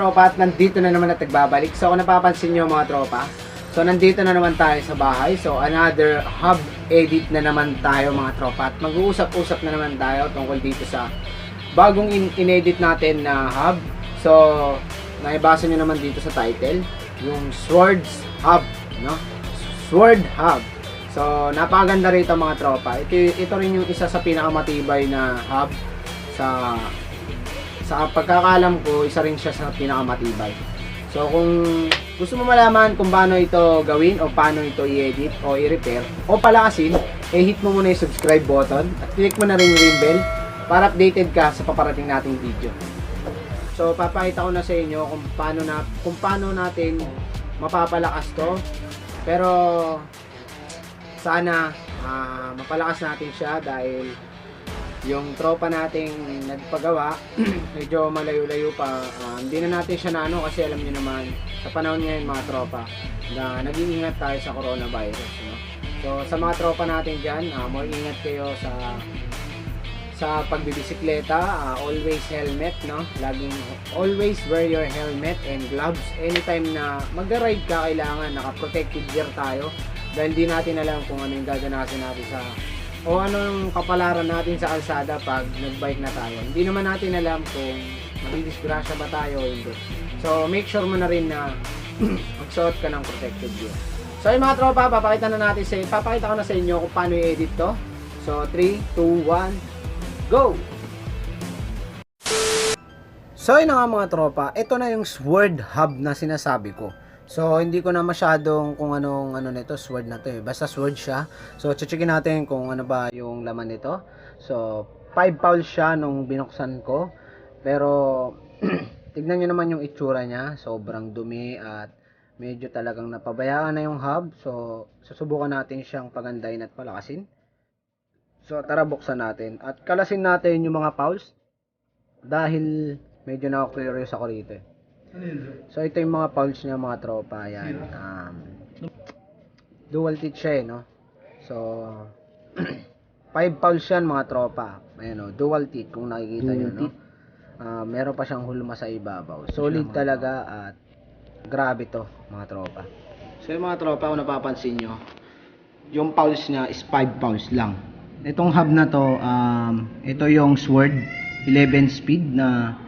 tropa at nandito na naman at nagbabalik. So kung napapansin nyo mga tropa, so nandito na naman tayo sa bahay. So another hub edit na naman tayo mga tropa. At mag-uusap-usap na naman tayo tungkol dito sa bagong inedit natin na hub. So naibasa nyo naman dito sa title, yung Swords Hub, no? Sword Hub. So napakaganda rito mga tropa. Ito rin yung isa sa pinakamatibay na hub sa pagkakalam ko, isa rin siya sa pinakamatibay. So kung gusto mo malaman kung paano ito gawin o paano ito i-edit o i-repair o palakasin, hit mo muna yung subscribe button at click mo na rin yung bell para updated ka sa paparating nating video. So papakita ko na sa inyo kung paano natin mapapalakas to. Pero sana mapalakas natin siya dahil yung tropa nating nagpagawa medyo malayo-layo pa, hindi na natin siya naano kasi alam niyo naman sa panahon ngayon mga tropa na nag-iingat tayo sa coronavirus, no? So sa mga tropa natin dyan, more ingat kayo sa pagbibisikleta, always helmet, no? Laging always wear your helmet and gloves anytime na mag-ride ka. Kailangan naka-protective gear tayo dahil di natin alam kung ano yung gaganasin natin o anong kapalaran natin sa kalsada pag nag-bike na tayo. Hindi naman natin alam kung magdidisgrasya ba tayo o hindi. So make sure mo na rin na magsuot ka ng protective gear. So yung mga tropa, papakita ko na sa inyo kung paano i-edit to. So 3, 2, 1, go! So yun na nga mga tropa, ito na yung Sword Hub na sinasabi ko. So hindi ko na masyadong kung anong nito, sword na to eh. Basta sword siya. So checkin natin kung ano ba yung laman nito. So 5 pounds siya nung binuksan ko. Pero tignan niyo naman yung itsura niya, sobrang dumi at medyo talagang napabayaan na yung hub. So susubukan natin siyang pagandahin at palakasin. So tara buksan natin at kalasin natin yung mga pounds dahil medyo na-curious ako rito eh. So ito yung mga pouch niya mga tropa, yan. Dual teeth siya eh, no? So 5 pouch yan mga tropa. Ayan o, dual teeth kung nakikita nyo, no? Meron pa siyang hulma sa ibabaw. Solid talaga at grabe to mga tropa. So yung mga tropa, kung napapansin nyo, yung pouch niya is 5 pouch lang. Itong hub na to, ito yung Sword 11 speed na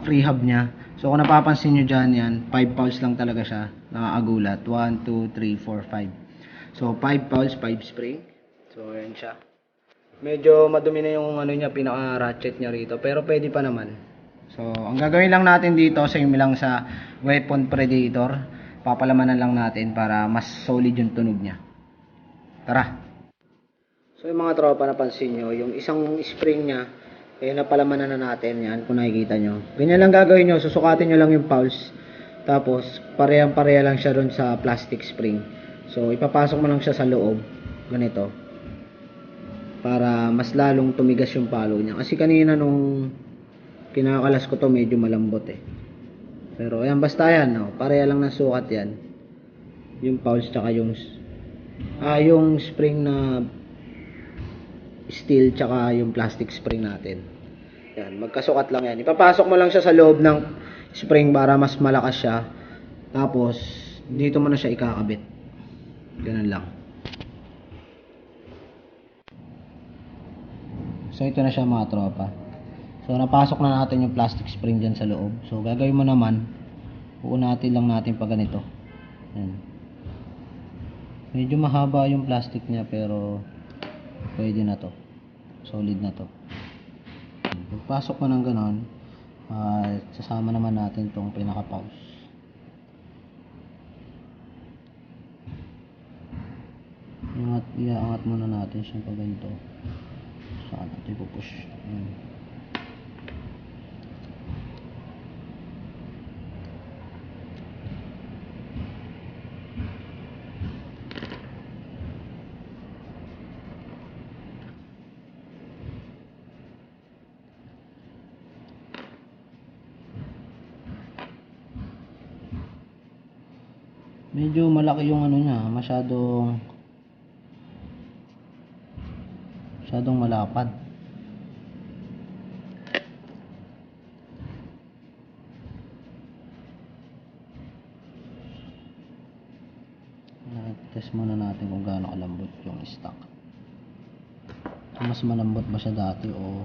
free hub niya. So kung napapansin nyo dyan, yan 5 pounds lang talaga siya, nakaagulat 1, 2, 3, 4, 5. So 5 pounds, 5 spring. So yan siya. Medyo madumi na yung niya, pinaka ratchet niya rito, pero pwede pa naman. So ang gagawin lang natin dito, same lang sa weapon predator, papalamanan lang natin para mas solid yung tunog niya. Tara. So yung mga tropa, napansin nyo yung isang spring niya, napalamanan na natin yan kung nakikita nyo. Ganyan lang gagawin nyo, susukatin nyo lang yung pulse. Tapos parehang-pareha lang siya ron sa plastic spring. So ipapasok mo lang siya sa loob, ganito. Para mas lalong tumigas yung palo niya. Kasi kanina nung kinakalas ko to medyo malambot eh. Pero ayan, basta yan, no? Pareha lang ng sukat yan. Yung pulse tsaka yung spring na steel tsaka yung plastic spring natin. Yan, magkasukat lang yan. Ipapasok mo lang siya sa loob ng spring para mas malakas siya. Tapos dito mo na siya ikakabit. Ganun lang. So ito na siya mga tropa. So napasok na natin yung plastic spring dyan sa loob. So gagawin mo naman, uunatin lang natin pa ganito. Yan. Medyo mahaba yung plastic niya pero pwede na to. Solid na to. Pagpasok mo ng ganon, sasama naman natin itong pinaka-pouch. Iaangat muna natin siya pag ganito. Saan natin ipupush. Medyo malaki yung niya, masyadong malapad. Test muna natin kung gaano kalambot yung stock. Mas malambot ba siya dati o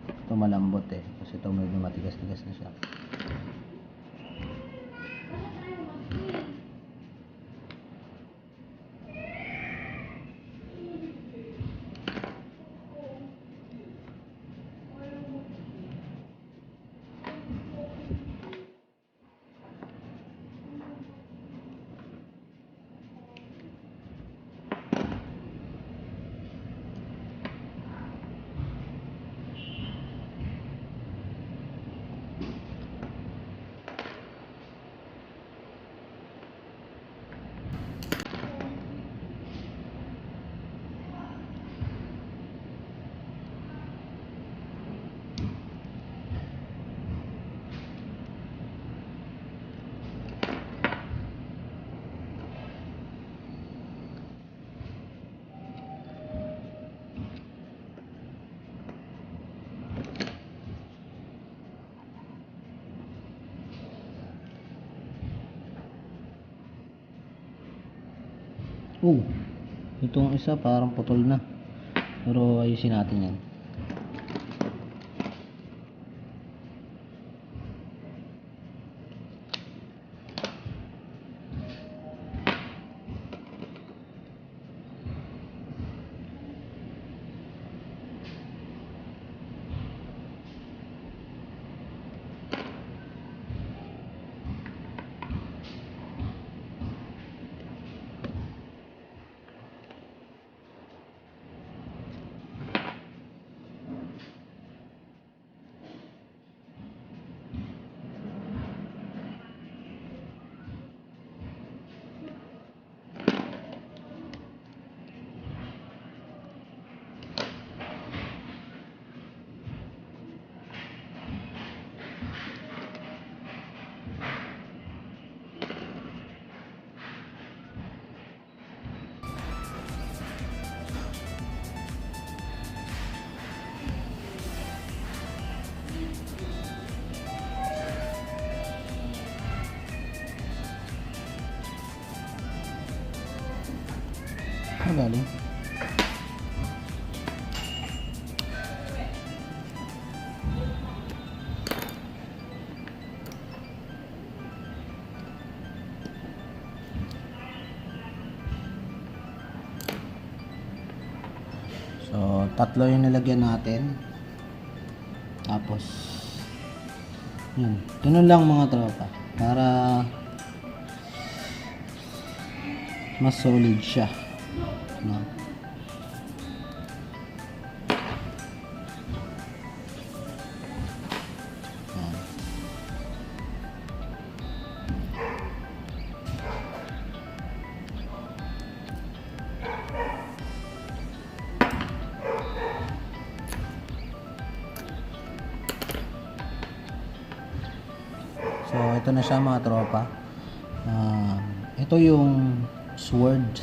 ito malambot eh, kasi ito medyo matigas-tigas na siya. Itong isa parang putol na. Pero ayusin natin yan. Galing. So, tatlo yung nilagyan natin. Tapos yun. Ganun lang mga tropa. Para mas solid siya. No? So ito na siya mga tropa. Ito yung sword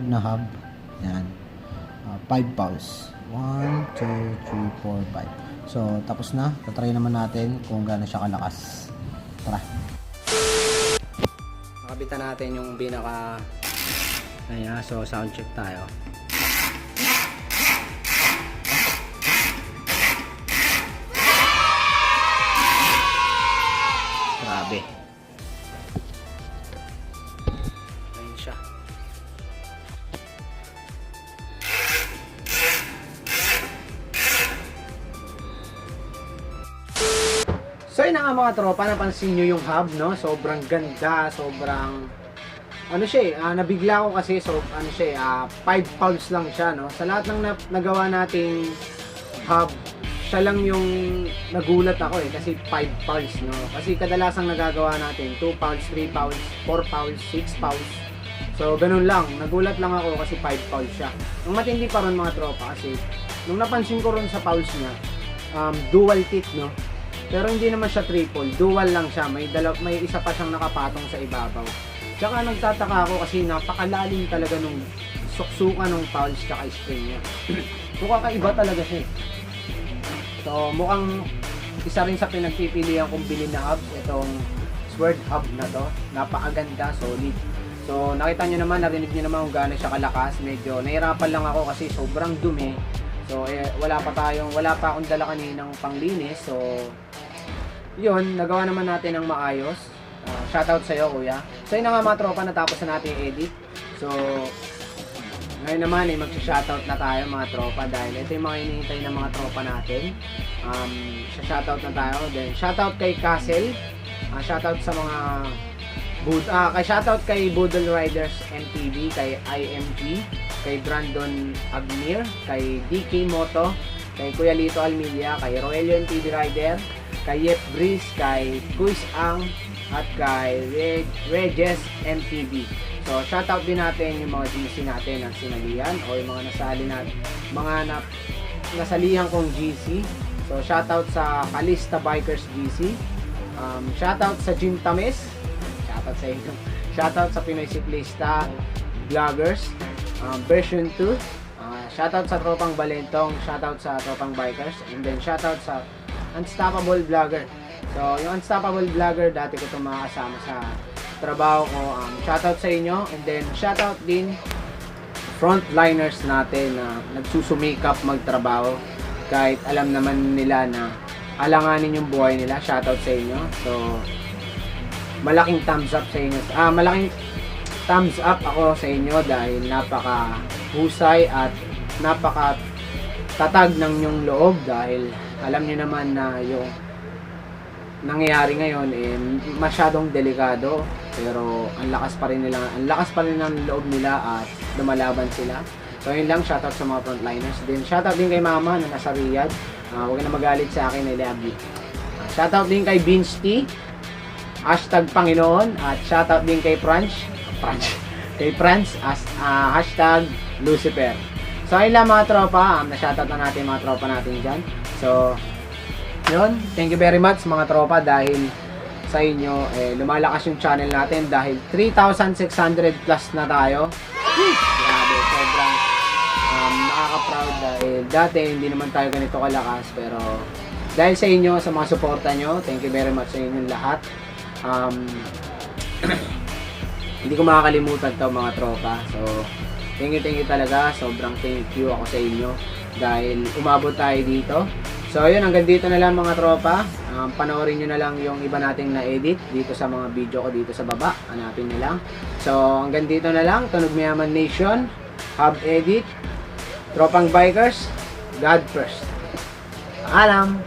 na hub. Yan. 5 pulse. 1, 2, 3, 4, 5. So, tapos na. Tatry naman natin kung gaano siya kalakas. Tara. Nakabitan natin yung pinaka ayan, so sound check tayo. Grabe. Ayun siya. So yun na nga mga tropa, napansin nyo yung hub, no? Sobrang ganda, sobrang ano siya nabigla ko kasi, so ano siya 5 pulse lang siya, no? Sa lahat ng nagawa nating hub, siya lang yung nagulat ako kasi 5 pulse, no? Kasi kadalasang nagagawa natin 2 pulse, 3 pulse, 4 pulse, 6 pulse. So ganun lang, nagulat lang ako kasi 5 pulse siya. Ang matindi pa ron mga tropa kasi nung napansin ko ron sa pulse niya, dual teeth, no? Pero hindi naman siya triple, dual lang siya. May isa pa siyang nakapatong sa ibabaw. Tsaka nagtataka ako kasi napakalalim talaga nung suksukan ng pulse tsaka spring niya. Mukhang kaiba talaga siya. So mukhang isa rin sa pinagpipilian kong bilhin na hub, itong Sword hub na to. Napakaganda, solid. So nakita nyo naman, narinig nyo naman kung gaano siya kalakas. Medyo nahirapan lang ako kasi sobrang dumi. So wala pa akong dala kaninang panglinis. So yun, nagawa naman natin ng maayos. Shoutout sa'yo, kuya. So yun na nga mga tropa, natapos na natin i-edit. So ngayon naman mag-shoutout na tayo mga tropa, dahil ito yung mga hinihintay ng mga tropa natin. Shoutout na tayo. Then shoutout kay Castle. Shoutout sa mga shoutout kay Boodle Riders MTV, kay IMT, kay Brandon Agmir, kay DK Moto, kay Kuya Lito Almilia, kay Roelio MTV Rider, kay Yep Breeze, kay Kuis Ang, at kay Regis MTV. So shoutout din natin yung mga GC natin na sinalihan, o yung mga nasali natin, nasalihan kong GC. So shoutout sa Kalista Bikers GC, shoutout sa Jim Tamis, shoutout sa inyo, shoutout sa Pinoy Siklista Vloggers version 2, shoutout sa Tropang Balentong, shoutout sa Tropang Bikers, and then shoutout sa Unstoppable Vlogger. So yung Unstoppable Vlogger, dati ko itong makakasama sa trabaho ko. Shoutout sa inyo, and then shoutout din frontliners natin na nagsusumikap magtrabaho kahit alam naman nila na alanganin yung buhay nila. Shoutout sa inyo. So malaking thumbs up sa inyo. Malaking thumbs up ako sa inyo dahil napaka husay at napaka tatag ng yung loob, dahil alam niyo naman na yung nangyayari ngayon masyadong delikado, pero ang lakas pa rin ng loob nila at lumalaban sila. So yun lang, shoutout sa mga frontliners. Then shoutout din kay mama na nasa Riyadh. Huwag na magalit sa akin, I love you. Shoutout din kay Vince T, hashtag Panginoon, at shoutout din kay kay Franz, hashtag Lucifer. So ayun lang mga tropa, na-shoutout na natin mga tropa natin dyan. So yun, thank you very much mga tropa, dahil sa inyo lumalakas yung channel natin, dahil 3,600 plus na tayo. Grabe, sobrang nakaka-proud, dahil dati hindi naman tayo ganito kalakas, pero dahil sa inyo, sa mga suporta nyo, thank you very much sa inyong lahat. Hindi ko makakalimutan to mga tropa. So thank you talaga, sobrang thank you ako sa inyo dahil umabot tayo dito. So ayun, hanggang dito na lang mga tropa. Panoorin nyo na lang yung iba nating na-edit dito sa mga video ko dito sa baba. Hanapin nyo lang. So hanggang dito na lang. Tunog Mayaman Nation, Hub Edit, Tropang Bikers, God first. Alam.